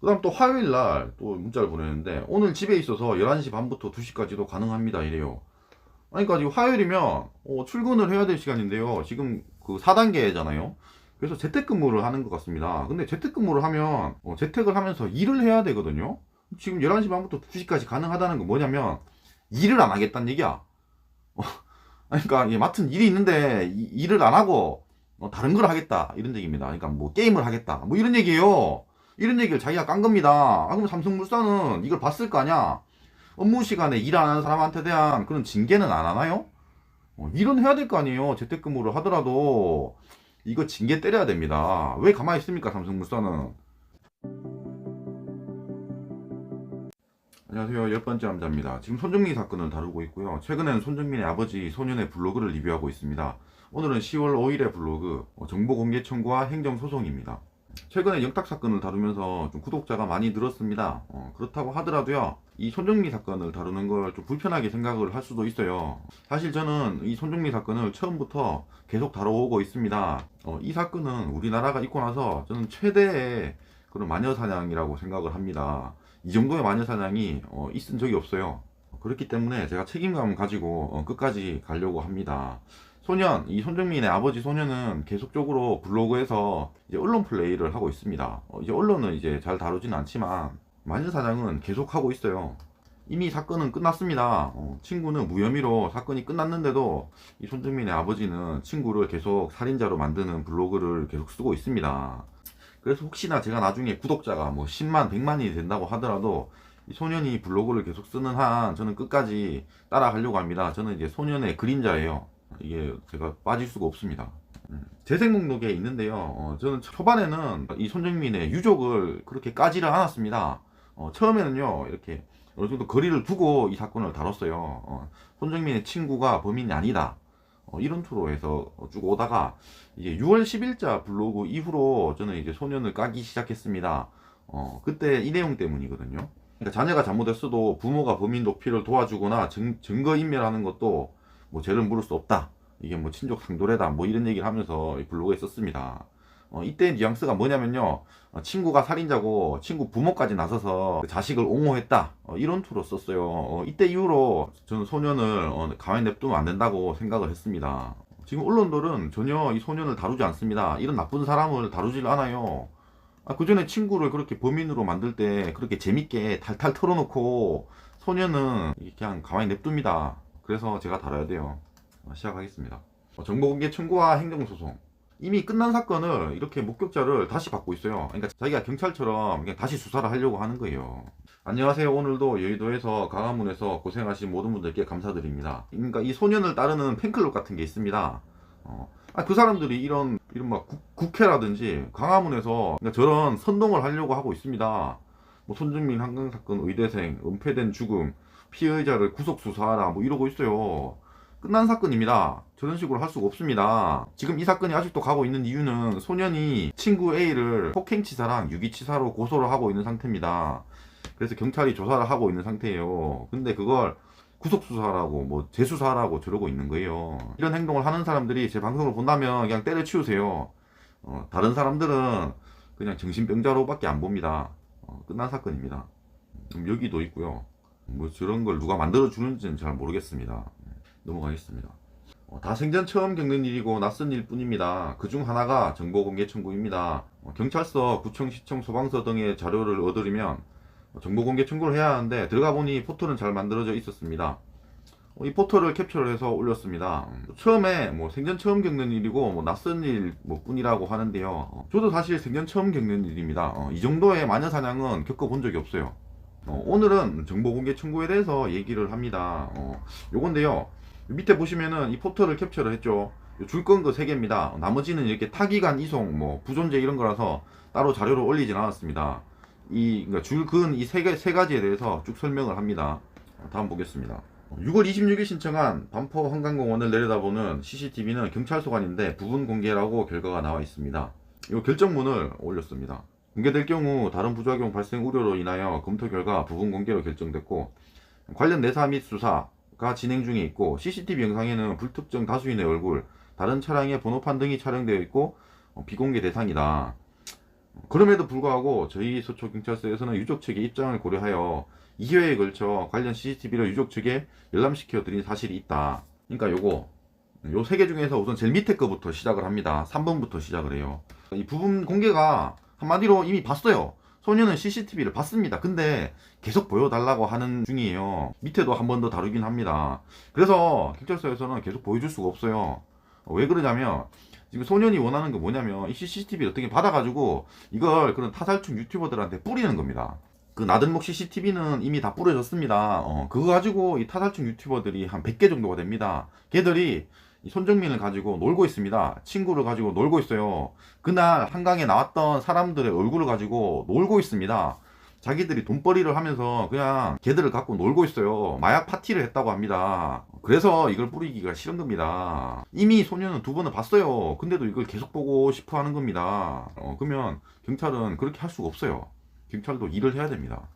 그 다음 또 화요일날 또 문자를 보내는데, 오늘 집에 있어서 11시 반부터 2시까지도 가능합니다 이래요. 아니, 그러니까 지금 화요일이면 출근을 해야 될 시간인데요. 지금 그 4단계잖아요. 그래서 재택근무를 하는 것 같습니다. 근데 재택근무를 하면 재택을 하면서 일을 해야 되거든요. 지금 11시 반부터 2시까지 가능하다는 건 뭐냐면 일을 안 하겠다는 얘기야. 아니, 그러니까 이 맡은 일이 있는데 일을 안 하고 다른 걸 하겠다 이런 얘기입니다. 그러니까 뭐 게임을 하겠다 뭐 이런 얘기예요. 이런 얘기를 자기가 깐 겁니다. 아, 그럼 삼성물산은 이걸 봤을 거 아니야. 업무 시간에 일 안 하는 사람한테 대한 그런 징계는 안 하나요? 일은 해야 될 거 아니에요. 재택근무를 하더라도 이거 징계 때려야 됩니다. 왜 가만히 있습니까, 삼성물산은? 안녕하세요. 10번째 남자입니다. 지금 손정민 사건을 다루고 있고요. 최근엔 손정민의 아버지 소년의 블로그를 리뷰하고 있습니다. 오늘은 10월 5일의 블로그 정보공개 청구와 행정소송입니다. 최근에 영탁 사건을 다루면서 좀 구독자가 많이 늘었습니다. 그렇다고 하더라도요, 이 손정미 사건을 다루는 걸 좀 불편하게 생각을 할 수도 있어요. 사실 저는 이 손정미 사건을 처음부터 계속 다뤄오고 있습니다. 이 사건은 우리나라가 있고 나서 저는 최대의 그런 마녀 사냥이라고 생각을 합니다. 이 정도의 마녀 사냥이 있은 적이 없어요. 그렇기 때문에 제가 책임감을 가지고 끝까지 가려고 합니다. 이 손정민의 아버지 소년은 계속적으로 블로그에서 이제 언론 플레이를 하고 있습니다. 이제 언론은 이제 잘 다루지는 않지만 마녀사냥은 계속 하고 있어요. 이미 사건은 끝났습니다. 친구는 무혐의로 사건이 끝났는데도 이 손정민의 아버지는 친구를 계속 살인자로 만드는 블로그를 계속 쓰고 있습니다. 그래서 혹시나 제가 나중에 구독자가 뭐 10만, 100만이 된다고 하더라도 이 소년이 블로그를 계속 쓰는 한 저는 끝까지 따라가려고 합니다. 저는 이제 소년의 그림자예요. 이게 제가 빠질 수가 없습니다. 재생 목록에 있는데요. 저는 초반에는 이 손정민의 유족을 그렇게 까지를 않았습니다. 처음에는요, 이렇게 어느 정도 거리를 두고 이 사건을 다뤘어요. 손정민의 친구가 범인이 아니다. 이런 투로 해서 쭉 오다가 이제 6월 10일자 블로그 이후로 저는 이제 소년을 까기 시작했습니다. 그때 이 내용 때문이거든요. 그러니까 자녀가 잘못했어도 부모가 범인 도피를 도와주거나 증거 인멸하는 것도 뭐 죄를 물을 수 없다. 이게 뭐 친족 상도례다. 뭐 이런 얘기를 하면서 이 블로그에 썼습니다. 이때 뉘앙스가 뭐냐면요. 친구가 살인자고 친구 부모까지 나서서 그 자식을 옹호했다. 이런 투로 썼어요. 이때 이후로 저는 소년을 가만히 냅두면 안 된다고 생각을 했습니다. 지금 언론들은 전혀 이 소년을 다루지 않습니다. 이런 나쁜 사람을 다루질 않아요. 그 전에 친구를 그렇게 범인으로 만들 때 그렇게 재밌게 탈탈 털어놓고 소년은 그냥 가만히 냅둡니다. 그래서 제가 다뤄야 돼요. 시작하겠습니다. 정보공개 청구와 행정소송. 이미 끝난 사건을 이렇게 목격자를 다시 받고 있어요. 그러니까 자기가 경찰처럼 그냥 다시 수사를 하려고 하는 거예요. 안녕하세요. 오늘도 여의도에서 광화문에서 고생하신 모든 분들께 감사드립니다. 그러니까 이 소년을 따르는 팬클럽 같은 게 있습니다. 그 사람들이 이런 막 국회라든지 광화문에서 그러니까 저런 선동을 하려고 하고 있습니다. 뭐 손정민 한강 사건 의대생, 은폐된 죽음, 피해자를 구속 수사하라 뭐 이러고 있어요. 끝난 사건입니다. 저런 식으로 할 수가 없습니다. 지금 이 사건이 아직도 가고 있는 이유는 소년이 친구 A를 폭행치사랑 유기치사로 고소를 하고 있는 상태입니다. 그래서 경찰이 조사를 하고 있는 상태예요. 근데 그걸 구속수사라고 뭐 재수사라고 저러고 있는 거예요. 이런 행동을 하는 사람들이 제 방송을 본다면 그냥 때려치우세요. 다른 사람들은 그냥 정신병자로밖에 안 봅니다. 끝난 사건입니다. 여기도 있고요. 뭐 저런 걸 누가 만들어 주는지는 잘 모르겠습니다. 넘어가겠습니다. 다 생전 처음 겪는 일이고 낯선 일 뿐입니다. 그중 하나가 정보공개 청구입니다. 경찰서, 구청, 시청, 소방서 등의 자료를 얻으려면 정보공개 청구를 해야 하는데 들어가 보니 포털은 잘 만들어져 있었습니다. 이 포털을 캡처를 해서 올렸습니다. 처음에 뭐 생전 처음 겪는 일이고 뭐 낯선 일 뭐 뿐이라고 하는데요. 저도 사실 생전 처음 겪는 일입니다. 이 정도의 마녀 사냥은 겪어본 적이 없어요. 오늘은 정보공개 청구에 대해서 얘기를 합니다. 요건데요. 밑에 보시면은 이 포털을 캡처를 했죠. 줄 건 그 3개입니다. 나머지는 이렇게 타기간 이송, 뭐 부존재 이런 거라서 따로 자료를 올리진 않았습니다. 그러니까 줄 근 이 세 가지에 대해서 쭉 설명을 합니다. 다음 보겠습니다. 6월 26일 신청한 반포 한강공원을 내려다보는 CCTV는 경찰서관인데 부분 공개라고 결과가 나와 있습니다. 이 결정문을 올렸습니다. 공개될 경우 다른 부작용 발생 우려로 인하여 검토 결과 부분 공개로 결정됐고, 관련 내사 및 수사가 진행 중에 있고, CCTV 영상에는 불특정 다수인의 얼굴, 다른 차량의 번호판 등이 촬영되어 있고 비공개 대상이다. 그럼에도 불구하고 저희 서초경찰서에서는 유족 측의 입장을 고려하여 2회에 걸쳐 관련 CCTV를 유족 측에 열람시켜 드린 사실이 있다. 그러니까 요 세 개 중에서 우선 제일 밑에 거부터 시작을 합니다. 3번부터 시작을 해요. 이 부분 공개가 한마디로 이미 봤어요. 소녀는 CCTV를 봤습니다. 근데 계속 보여달라고 하는 중이에요. 밑에도 한 번 더 다루긴 합니다. 그래서 경찰서에서는 계속 보여줄 수가 없어요. 왜 그러냐면 지금 소년이 원하는 게 뭐냐면 이 CCTV를 어떻게 받아가지고 이걸 그런 타살충 유튜버들한테 뿌리는 겁니다. 그 나들목 CCTV는 이미 다 뿌려졌습니다. 그거 가지고 이 타살충 유튜버들이 한 100개 정도가 됩니다. 걔들이 이 손정민을 가지고 놀고 있습니다. 친구를 가지고 놀고 있어요. 그날 한강에 나왔던 사람들의 얼굴을 가지고 놀고 있습니다. 자기들이 돈벌이를 하면서 그냥 걔들을 갖고 놀고 있어요. 마약 파티를 했다고 합니다. 그래서 이걸 뿌리기가 싫은 겁니다. 이미 소녀는 2번을 봤어요. 근데도 이걸 계속 보고 싶어 하는 겁니다. 그러면 경찰은 그렇게 할 수가 없어요. 경찰도 일을 해야 됩니다.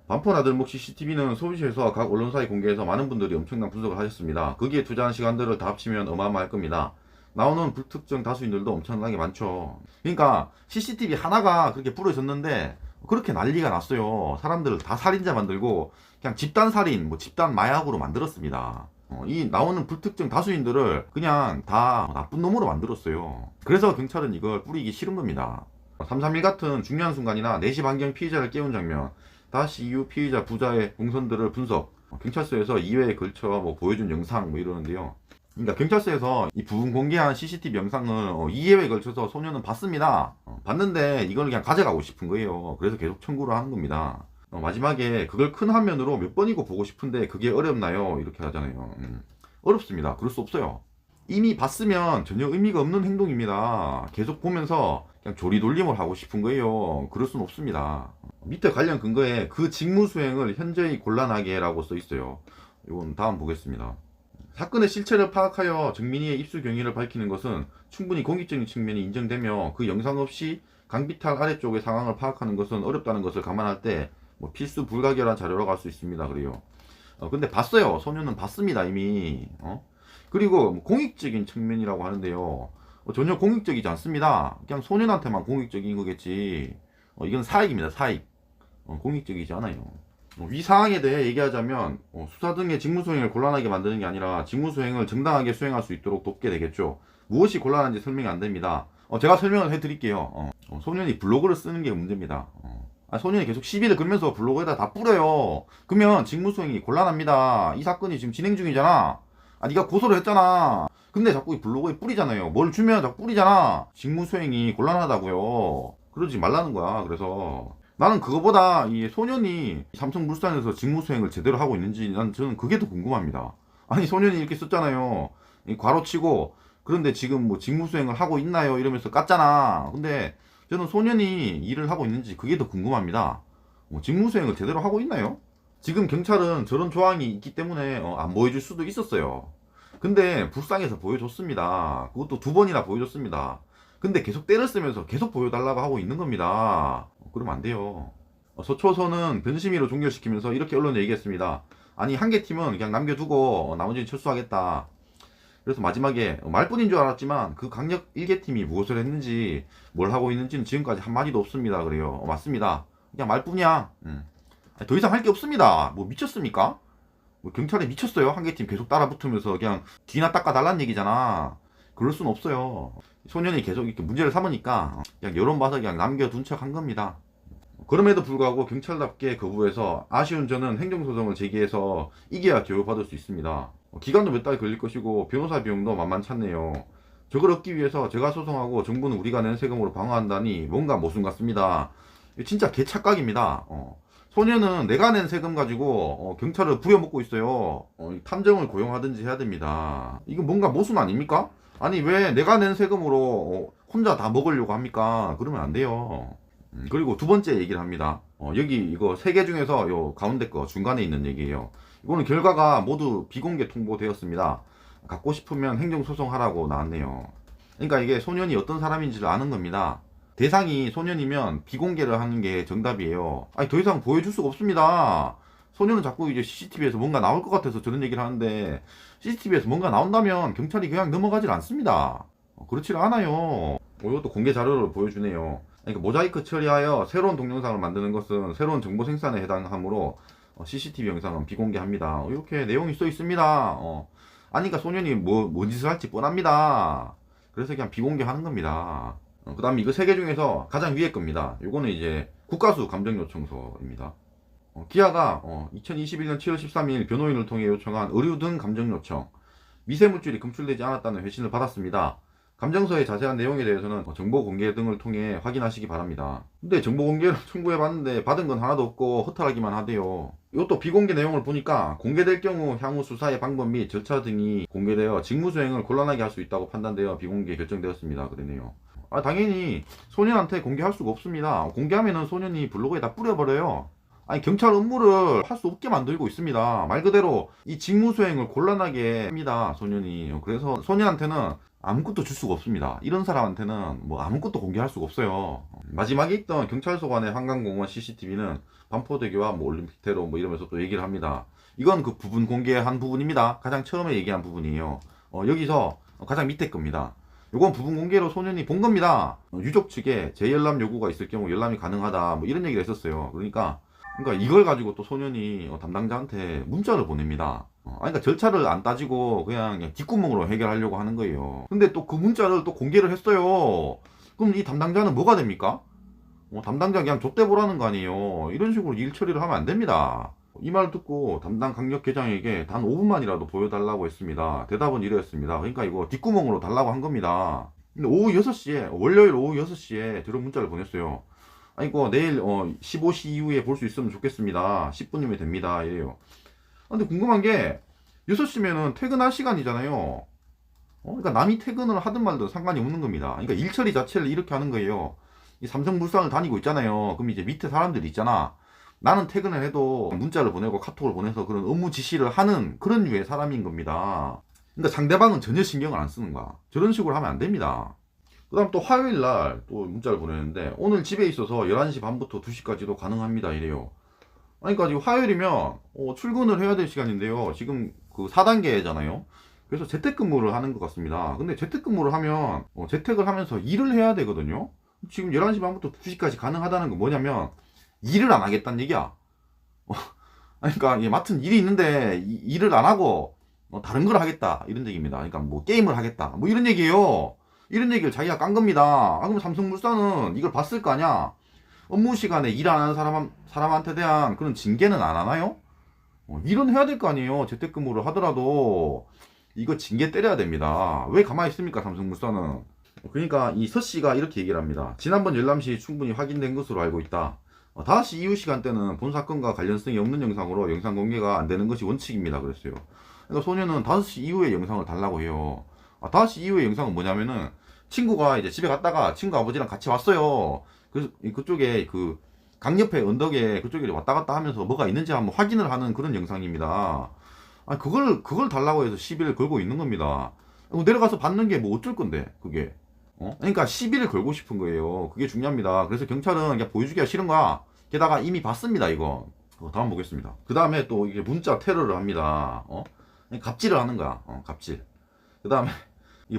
반포 나들목 CCTV는 서울시에서 각 언론사에 공개해서 많은 분들이 엄청난 분석을 하셨습니다. 거기에 투자한 시간들을 다 합치면 어마어마할 겁니다. 나오는 불특정 다수인들도 엄청나게 많죠. 그러니까 CCTV 하나가 그렇게 뿌려졌는데 그렇게 난리가 났어요. 사람들을 다 살인자 만들고 그냥 집단 살인, 뭐 집단 마약으로 만들었습니다. 이 나오는 불특정 다수인들을 그냥 다 나쁜 놈으로 만들었어요. 그래서 경찰은 이걸 뿌리기 싫은 겁니다. 331 같은 중요한 순간이나 4시 반경 피의자를 깨운 장면, 다시 이후 피의자 부자의 동선들을 분석, 경찰서에서 2회에 걸쳐 뭐 보여준 영상 뭐 이러는데요. 그러니까 경찰서에서 이 부분 공개한 CCTV 영상을 2회에 걸쳐서 소녀는 봤습니다. 봤는데 이걸 그냥 가져가고 싶은 거예요. 그래서 계속 청구를 하는 겁니다. 마지막에 그걸 큰 화면으로 몇 번이고 보고 싶은데 그게 어렵나요? 이렇게 하잖아요. 어렵습니다. 그럴 수 없어요. 이미 봤으면 전혀 의미가 없는 행동입니다. 계속 보면서 그냥 조리돌림을 하고 싶은 거예요. 그럴 수는 없습니다. 밑에 관련 근거에 그 직무 수행을 현저히 곤란하게 라고 써 있어요. 이건 다음 보겠습니다. 사건의 실체를 파악하여 정민이의 입수 경위를 밝히는 것은 충분히 공익적인 측면이 인정되며 그 영상 없이 강비탈 아래쪽의 상황을 파악하는 것은 어렵다는 것을 감안할 때 뭐 필수 불가결한 자료라고 할 수 있습니다. 그래요. 근데 봤어요. 소녀는 봤습니다. 이미. 그리고 뭐 공익적인 측면이라고 하는데요. 전혀 공익적이지 않습니다. 그냥 소년한테만 공익적인 거겠지. 이건 사익입니다. 사익. 공익적이지 않아요. 위 사항에 대해 얘기하자면 수사 등의 직무수행을 곤란하게 만드는 게 아니라 직무수행을 정당하게 수행할 수 있도록 돕게 되겠죠. 무엇이 곤란한지 설명이 안 됩니다. 제가 설명을 해드릴게요. 소년이 블로그를 쓰는 게 문제입니다. 소년이 계속 시비를 걸면서 블로그에다 다 뿌려요. 그러면 직무수행이 곤란합니다. 이 사건이 지금 진행 중이잖아. 네가 고소를 했잖아. 근데 자꾸 이 블로그에 뿌리잖아요. 뭘 주면 자꾸 뿌리잖아. 직무수행이 곤란하다고요. 그러지 말라는 거야. 그래서 나는 그거보다 이 소년이 삼성물산에서 직무수행을 제대로 하고 있는지 저는 그게 더 궁금합니다. 아니 소년이 이렇게 썼잖아요. 괄호치고 그런데 지금 뭐 직무수행을 하고 있나요? 이러면서 깠잖아. 근데 저는 소년이 일을 하고 있는지 그게 더 궁금합니다. 직무수행을 제대로 하고 있나요? 지금 경찰은 저런 조항이 있기 때문에 안 보여줄 수도 있었어요. 근데 불쌍해서 보여줬습니다. 그것도 2번이나 보여줬습니다. 근데 계속 때를 쓰면서 계속 보여달라고 하고 있는 겁니다. 그러면 안 돼요. 서초서는 변심위로 종결시키면서 이렇게 언론에 얘기했습니다. 아니 한 개 팀은 그냥 남겨두고 나머지는 철수하겠다. 그래서 마지막에 말뿐인 줄 알았지만 그 강력 1개 팀이 무엇을 했는지 뭘 하고 있는지는 지금까지 한마디도 없습니다. 그래요. 맞습니다. 그냥 말뿐이야. 더 이상 할 게 없습니다. 뭐 미쳤습니까? 뭐 경찰에 미쳤어요. 한 개 팀 계속 따라붙으면서 그냥 뒤나 닦아달라는 얘기잖아. 그럴 순 없어요. 소년이 계속 이렇게 문제를 삼으니까 그냥 여론 봐서 그냥 남겨둔 척 한 겁니다. 그럼에도 불구하고 경찰답게 거부해서 아쉬운 저는 행정소송을 제기해서 이겨야 교육받을 수 있습니다. 기간도 몇 달 걸릴 것이고 변호사 비용도 만만찮네요. 저걸 얻기 위해서 제가 소송하고 정부는 우리가 낸 세금으로 방어한다니 뭔가 모순 같습니다. 진짜 개착각입니다. 소녀는 내가 낸 세금 가지고 경찰을 부려먹고 있어요. 탐정을 고용하든지 해야 됩니다. 이거 뭔가 모순 아닙니까? 아니 왜 내가 낸 세금으로 혼자 다 먹으려고 합니까? 그러면 안 돼요. 그리고 2번째 얘기를 합니다. 여기 이거 3개 중에서 요 가운데 거 중간에 있는 얘기예요. 이거는 결과가 모두 비공개 통보되었습니다. 갖고 싶으면 행정소송하라고 나왔네요. 그러니까 이게 소년이 어떤 사람인지를 아는 겁니다. 대상이 소년이면 비공개를 하는 게 정답이에요. 아니 더 이상 보여줄 수가 없습니다. 소년은 자꾸 이제 CCTV에서 뭔가 나올 것 같아서 저런 얘기를 하는데 CCTV에서 뭔가 나온다면 경찰이 그냥 넘어가질 않습니다. 그렇지 않아요. 이것도 공개 자료를 보여주네요. 그러니까 모자이크 처리하여 새로운 동영상을 만드는 것은 새로운 정보 생산에 해당하므로 CCTV 영상은 비공개합니다. 이렇게 내용이 써 있습니다. 아니까 소년이 뭔 짓을 할지 뻔합니다. 그래서 그냥 비공개하는 겁니다. 그 다음에 이거 세 개 중에서 가장 위에 겁니다. 요거는 이제 국가수 감정요청서입니다. 기아가 2021년 7월 13일 변호인을 통해 요청한 의류 등 감정요청, 미세물질이 검출되지 않았다는 회신을 받았습니다. 감정서의 자세한 내용에 대해서는 정보 공개 등을 통해 확인하시기 바랍니다. 근데 정보 공개를 청구해 봤는데 받은 건 하나도 없고 허탈하기만 하대요. 이것도 비공개 내용을 보니까 공개될 경우 향후 수사의 방법 및 절차 등이 공개되어 직무수행을 곤란하게 할 수 있다고 판단되어 비공개 결정되었습니다. 그러네요. 당연히 소년한테 공개할 수가 없습니다. 공개하면은 소년이 블로그에다 뿌려버려요. 아니, 경찰 업무를 할 수 없게 만들고 있습니다. 말 그대로 이 직무수행을 곤란하게 합니다, 소년이. 그래서 소년한테는 아무것도 줄 수가 없습니다. 이런 사람한테는 뭐 아무것도 공개할 수가 없어요. 마지막에 있던 경찰서관의 한강공원 CCTV는 반포대교와 뭐 올림픽대로 뭐 이러면서 또 얘기를 합니다. 이건 그 부분 공개한 부분입니다. 가장 처음에 얘기한 부분이에요. 여기서 가장 밑에 겁니다. 요건 부분 공개로 소년이 본 겁니다. 유족 측에 재열람 요구가 있을 경우 열람이 가능하다 뭐 이런 얘기를 했었어요. 그러니까 이걸 가지고 또 소년이 담당자한테 문자를 보냅니다. 그러니까 절차를 안 따지고 그냥 뒷구멍으로 해결하려고 하는 거예요. 근데 또 그 문자를 또 공개를 했어요. 그럼 이 담당자는 뭐가 됩니까? 담당자 그냥 좆대보라는 거 아니에요. 이런 식으로 일 처리를 하면 안 됩니다. 이 말 듣고 담당 강력계장에게 단 5분만이라도 보여달라고 했습니다. 대답은 이랬습니다. 그러니까 이거 뒷구멍으로 달라고 한 겁니다. 근데 오후 6시에, 월요일 오후 6시에 들은 문자를 보냈어요. 이거 내일 15시 이후에 볼 수 있으면 좋겠습니다. 10분이면 됩니다. 이래요. 근데 궁금한 게 6시면은 퇴근할 시간이잖아요. 그러니까 남이 퇴근을 하든 말든 상관이 없는 겁니다. 그러니까 일 처리 자체를 이렇게 하는 거예요. 이 삼성물산을 다니고 있잖아요. 그럼 이제 밑에 사람들이 있잖아. 나는 퇴근을 해도 문자를 보내고 카톡을 보내서 그런 업무 지시를 하는 그런 류의 사람인 겁니다. 그러니까 상대방은 전혀 신경을 안 쓰는 거야. 저런 식으로 하면 안 됩니다. 그 다음 또 화요일 날 또 문자를 보내는데 오늘 집에 있어서 11시 반부터 2시까지도 가능합니다 이래요. 그러니까 지금 화요일이면 출근을 해야 될 시간인데요. 지금 그 4단계잖아요. 그래서 재택근무를 하는 것 같습니다. 근데 재택근무를 하면 재택을 하면서 일을 해야 되거든요. 지금 11시 반부터 2시까지 가능하다는 건 뭐냐면 일을 안 하겠다는 얘기야. 그러니까 맡은 일이 있는데 일을 안 하고 다른 걸 하겠다 이런 얘기입니다. 그러니까 뭐 게임을 하겠다 뭐 이런 얘기예요. 이런 얘기를 자기가 깐 겁니다. 그럼 삼성물산은 이걸 봤을 거 아니야. 업무 시간에 일 안 하는 사람한테 대한 그런 징계는 안 하나요? 일은 해야 될 거 아니에요. 재택근무를 하더라도 이거 징계 때려야 됩니다. 왜 가만히 있습니까, 삼성물산은? 그러니까 이 서씨가 이렇게 얘기를 합니다. 지난번 열람 시 충분히 확인된 것으로 알고 있다. 5시 이후 시간대는 본 사건과 관련성이 없는 영상으로 영상 공개가 안 되는 것이 원칙입니다. 그랬어요. 그러니까 소녀는 5시 이후에 영상을 달라고 해요. 5시 이후의 영상은 뭐냐면은 친구가 이제 집에 갔다가 친구 아버지랑 같이 왔어요. 그래서 그쪽에 그 강옆에 언덕에 그쪽에 왔다 갔다 하면서 뭐가 있는지 한번 확인을 하는 그런 영상입니다. 그걸 달라고 해서 시비를 걸고 있는 겁니다. 내려가서 받는 게 뭐 어쩔 건데 그게. 그러니까 시비를 걸고 싶은 거예요. 그게 중요합니다. 그래서 경찰은 그냥 보여주기가 싫은 거야. 게다가 이미 봤습니다 이거. 다음 보겠습니다. 그 다음에 또 이게 문자 테러를 합니다. 갑질을 하는 거야. 갑질. 그 다음에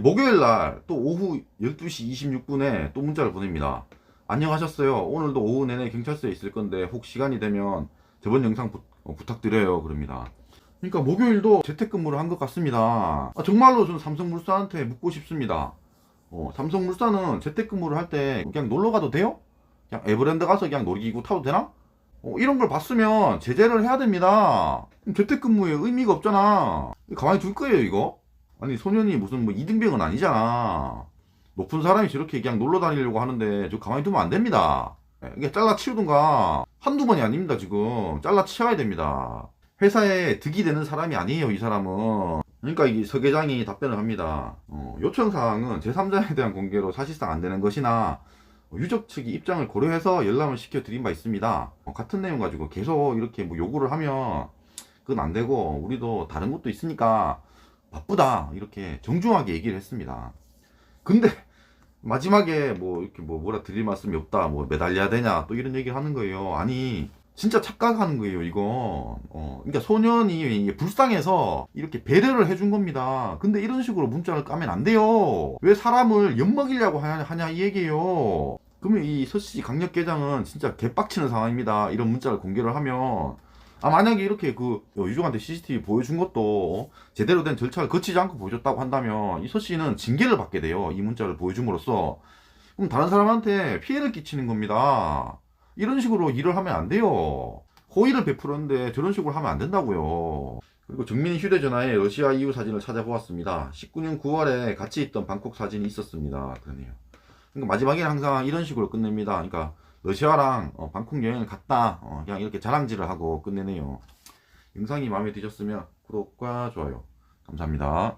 목요일 날 또 오후 12시 26분에 또 문자를 보냅니다. 안녕하셨어요. 오늘도 오후 내내 경찰서에 있을 건데 혹 시간이 되면 저번 영상 부탁드려요. 그럽니다. 그러니까 목요일도 재택근무를 한 것 같습니다. 정말로 저는 삼성물산한테 묻고 싶습니다. 삼성물산은 재택근무를 할 때 그냥 놀러 가도 돼요? 그냥 에버랜드 가서 그냥 놀이기구 타도 되나? 이런 걸 봤으면 제재를 해야 됩니다. 재택근무에 의미가 없잖아. 가만히 둘 거예요 이거? 아니 소년이 무슨 뭐 이등병은 아니잖아. 높은 사람이 저렇게 그냥 놀러 다니려고 하는데 저 가만히 두면 안 됩니다. 이게 잘라 치우든가. 한두 번이 아닙니다 지금. 잘라 치워야 됩니다. 회사에 득이 되는 사람이 아니에요 이 사람은. 그러니까 이 서 계장이 답변을 합니다. 요청사항은 제3자에 대한 공개로 사실상 안 되는 것이나 유족 측이 입장을 고려해서 열람을 시켜드린 바 있습니다. 같은 내용 가지고 계속 이렇게 뭐 요구를 하면 그건 안 되고 우리도 다른 것도 있으니까 바쁘다 이렇게 정중하게 얘기를 했습니다. 근데 마지막에 뭐 이렇게 뭐라 드릴 말씀이 없다 뭐 매달려야 되냐 또 이런 얘기를 하는 거예요. 아니 진짜 착각하는 거예요 이거. 그러니까 소년이 불쌍해서 이렇게 배려를 해준 겁니다. 근데 이런 식으로 문자를 까면 안 돼요. 왜 사람을 엿먹이려고 하냐 이 얘기예요. 그러면 이 서씨 강력계장은 진짜 개빡치는 상황입니다. 이런 문자를 공개를 하면 만약에 이렇게 그 유족한테 CCTV 보여준 것도 제대로 된 절차를 거치지 않고 보여줬다고 한다면 이 서씨는 징계를 받게 돼요. 이 문자를 보여줌으로써. 그럼 다른 사람한테 피해를 끼치는 겁니다. 이런 식으로 일을 하면 안 돼요. 호의를 베풀었는데 저런 식으로 하면 안 된다고요. 그리고 정민 휴대전화에 러시아 이후 사진을 찾아보았습니다. 19년 9월에 같이 있던 방콕 사진이 있었습니다. 그러네요. 그러니까 마지막에는 항상 이런 식으로 끝냅니다. 그러니까 러시아랑 방콕 여행을 갔다. 그냥 이렇게 자랑질을 하고 끝내네요. 영상이 마음에 드셨으면 구독과 좋아요 감사합니다.